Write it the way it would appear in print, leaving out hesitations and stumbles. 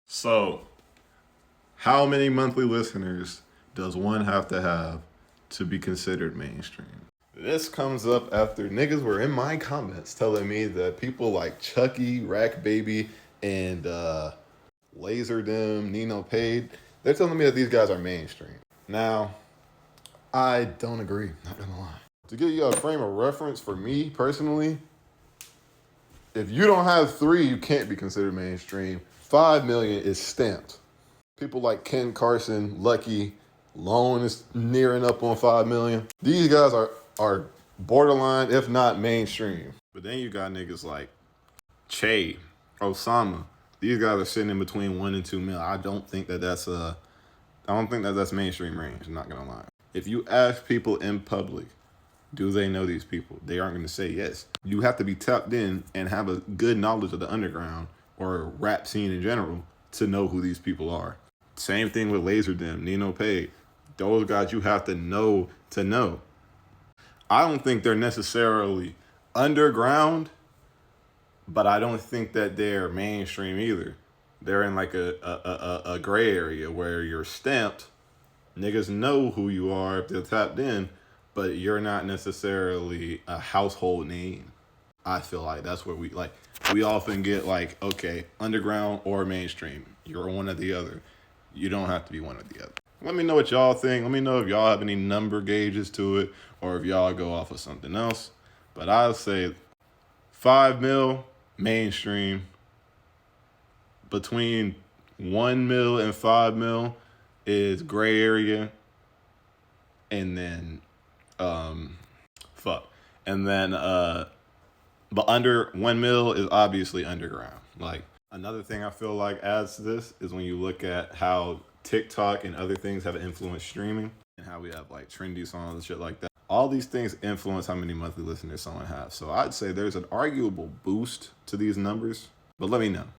So, how many monthly listeners does one have to be considered mainstream? This comes up after niggas were in my comments telling me that people like Chucky, Rack Baby, and Laserdem, Nino Paid, they're telling me that these guys are mainstream. Now, I don't agree, not gonna lie. To give you a frame of reference for me personally, if you don't have three, you can't be considered mainstream. 5 million is stamped. People like Ken Carson, Lucky, Lone is nearing up on 5 million. These guys are borderline, if not mainstream. But then you got niggas like Che, Osama. These guys are sitting in between 1 and 2 mil. I don't think that's mainstream range. I'm not gonna lie. If you ask people in public, do they know these people? They aren't gonna say yes. You have to be tapped in and have a good knowledge of the underground or rap scene in general to know who these people are. Same thing with Laserdem, Nino Pay. Those guys you have to know to know. I don't think they're necessarily underground, but I don't think that they're mainstream either. They're in like a gray area where you're stamped. Niggas know who you are if they're tapped in, but you're not necessarily a household name. I feel like that's where we often get like, okay, underground or mainstream. You're one or the other. You don't have to be one or the other. Let me know what y'all think. Let me know if y'all have any number gauges to it or if y'all go off of something else. But I'll say 5 mil mainstream. Between 1 mil and 5 mil is gray area. And then but under 1 mil is obviously underground. Like, another thing I feel like adds to this is when you look at how TikTok and other things have influenced streaming and how we have like trendy songs and shit like that. All these things influence how many monthly listeners someone has. So I'd say there's an arguable boost to these numbers, but let me know.